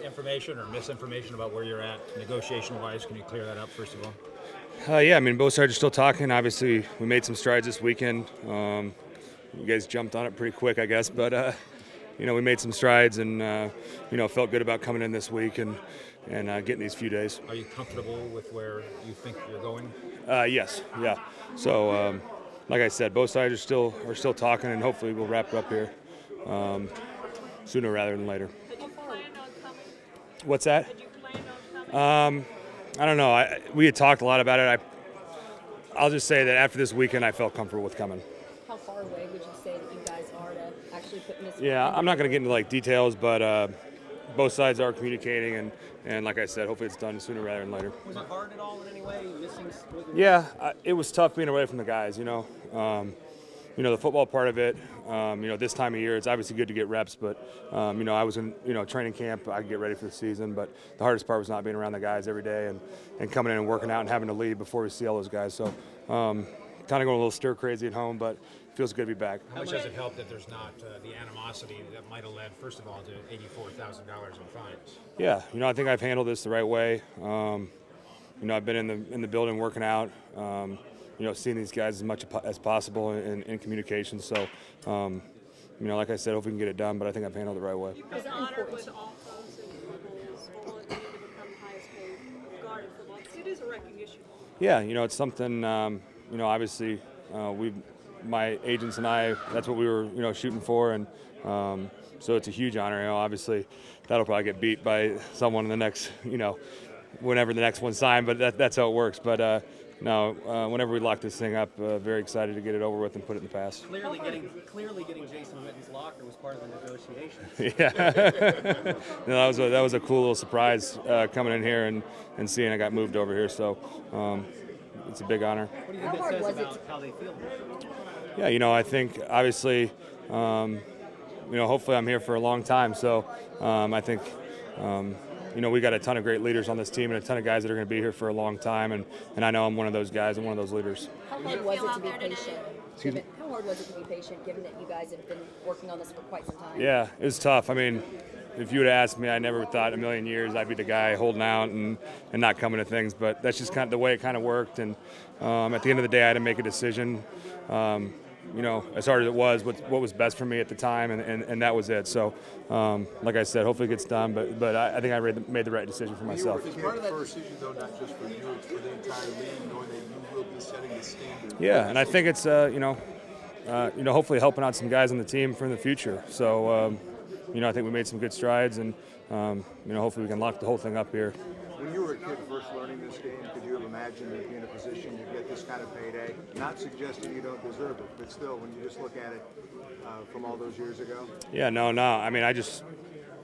information or misinformation about where you're at negotiation-wise? Can you clear that up first of all? Yeah, I mean, both sides are still talking. Obviously, we made some strides this weekend. You guys jumped on it pretty quick, I guess, but we made some strides and felt good about coming in this week and getting these few days. Are you comfortable with where you think you're going? Yes, yeah. So, like I said, both sides are still talking, and hopefully we'll wrap it up here sooner rather than later. Did you plan on coming? What's that? Did you plan on coming? I don't know. We had talked a lot about it. I'll just say that after this weekend, I felt comfortable with coming. How far away would you say that you guys are to actually putting this? Yeah, I'm not going to get into details, but both sides are communicating, and like I said, hopefully it's done sooner rather than later. Was it hard at all in any way? Yeah, it was tough being away from the guys. The football part of it. This time of year, it's obviously good to get reps, but I was in training camp. I could get ready for the season, but the hardest part was not being around the guys every day and coming in and working out and having to leave before we see all those guys. So kind of going a little stir crazy at home, but it feels good to be back. How much has it helped that there's not the animosity that might have led, first of all, to $84,000 in fines? Yeah, I think I've handled this the right way. I've been in the building working out. Seeing these guys as much as possible in communication. So, like I said, hope we can get it done, but I think I've handled it the right way. Is it honored with all folks and people's ability to become highest paid guard in football? It is a recognition. Yeah, it's something, obviously my agents and I, that's what we were, shooting for. And so it's a huge honor. Obviously that'll probably get beat by someone in the next, whenever the next one's signed, but that's how it works. But, no, whenever we lock this thing up, very excited to get it over with and put it in the past. Clearly getting Jason Witten's locker was part of the negotiations. Yeah, that was a cool little surprise coming in here and seeing I got moved over here. So it's a big honor. What do you think that says about how they feel? Yeah, I think obviously, hopefully I'm here for a long time. So I think. We got a ton of great leaders on this team and a ton of guys that are going to be here for a long time, and I know I'm one of those guys and one of those leaders. How hard was it to be patient? How hard was it to be patient, given that you guys have been working on this for quite some time? Yeah, it was tough. I mean, if you would have asked me, I never thought in a million years I'd be the guy holding out and not coming to things, but that's just kind of the way it kind of worked. And at the end of the day, I had to make a decision. As hard as it was, what was best for me at the time, and that was it. So, like I said, hopefully it gets done, but I think I made the right decision for myself. It's part of that decision, though, not just for you, it's for the entire league, knowing that you will be setting the standard. Yeah, and I think it's, hopefully helping out some guys on the team for the future. So, I think we made some good strides, and, hopefully we can lock the whole thing up here. When you were a kid first learning this game, could you have imagined you'd be in a position to get this kind of payday? Not suggesting you don't deserve it, but still, when you just look at it from all those years ago? Yeah, no. I mean, I just,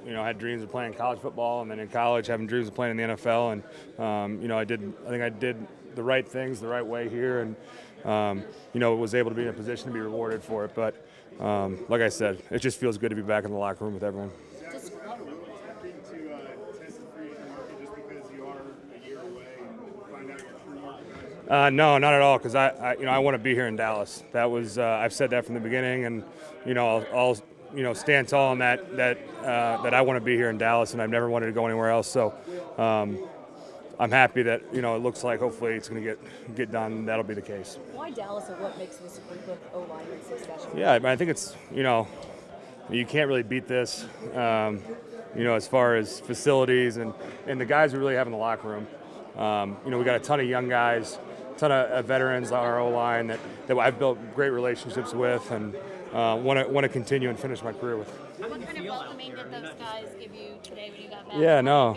had dreams of playing college football, and then in college having dreams of playing in the NFL, and, I think I did the right things the right way here, and, was able to be in a position to be rewarded for it. But, like I said, it just feels good to be back in the locker room with everyone. No, not at all, because I want to be here in Dallas. That was I've said that from the beginning, and I'll stand tall on that I want to be here in Dallas, and I've never wanted to go anywhere else. So I'm happy that it looks like hopefully it's going to get done. That'll be the case. Why Dallas, or what makes this group of O-linemen so special? Yeah, I think it's you can't really beat this. As far as facilities and the guys we really have in the locker room. We got a ton of young guys, a ton of veterans on our O-line that I've built great relationships with and want to continue and finish my career with. What kind of welcoming did those guys give you today when you got back? Yeah, no,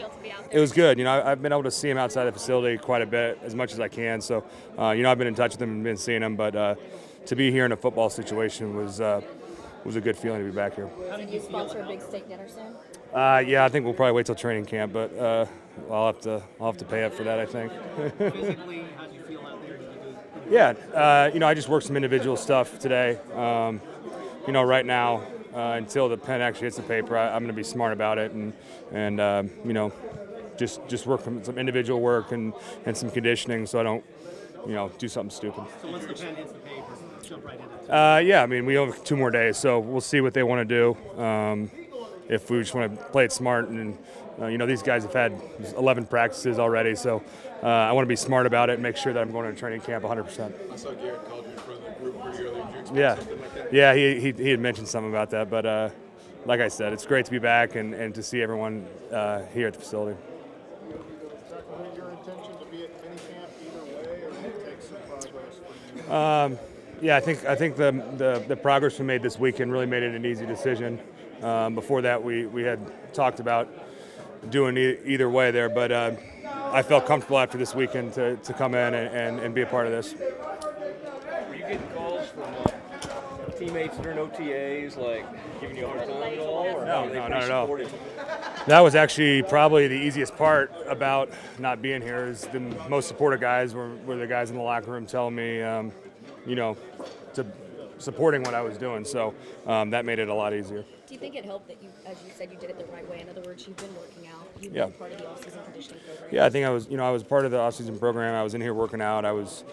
it was good. I've been able to see them outside the facility quite a bit, as much as I can. So, I've been in touch with them and been seeing them. But to be here in a football situation was a good feeling to be back here. Did you sponsor a big steak dinner soon? Yeah, I think we'll probably wait till training camp, but I'll have to pay up for that, I think. Physically, how do you feel out there? Yeah, I just worked some individual stuff today. Right now, until the pen actually hits the paper, I'm going to be smart about it and just work some individual work and some conditioning, so I don't do something stupid. So once the pen hits the paper, jump right into it. Yeah, I mean, we have 2 more days, so we'll see what they want to do. if we just want to play it smart. And you know, these guys have had 11 practices already, so I want to be smart about it and make sure that I'm going to training camp 100%. I saw Garrett called you in front of the group pretty early. Did you expect Yeah, something like that? yeah, he had mentioned something about that, but like I said, it's great to be back and to see everyone here at the facility. Is that your intention to be at minicamp either way, or will it take some progress for you? Yeah, I think the progress we made this weekend really made it an easy decision. Before that, we had talked about doing either way there, but I felt comfortable after this weekend to come in and be a part of this. Were you getting calls from teammates during OTAs, like giving you a hard time at all? Or No, were they not pretty at all. supportive? That was actually probably the easiest part about not being here. Is the most supportive guys were the guys in the locker room telling me, you know, supporting what I was doing. So that made it a lot easier. Do you think it helped that you, as you said, you did it the right way? In other words, you've been working out. You've Yeah. been part of the off-season conditioning program. Yeah, I think I was part of the off-season program. I was in here working out. I was,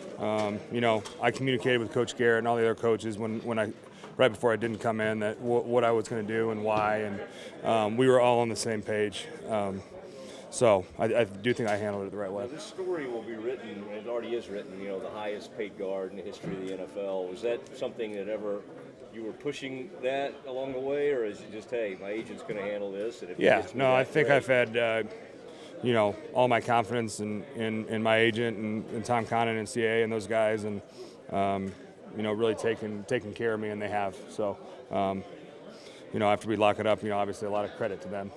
you know, I communicated with Coach Garrett and all the other coaches right before I didn't come in that what I was going to do and why, and we were all on the same page. So I do think I handled it the right way. Now, this story will be written, and it already is written, you know, the highest paid guard in the history of the NFL. Was that something that ever you were pushing that along the way, or is it just, hey, my agent's going to handle this? And if he Yeah, gets me no, I that, think great. I've had, you know, all my confidence in my agent and Tom Connon and CA and those guys, and you know, really taking care of me, and they have. So, you know, after we lock it up, you know, obviously a lot of credit to them.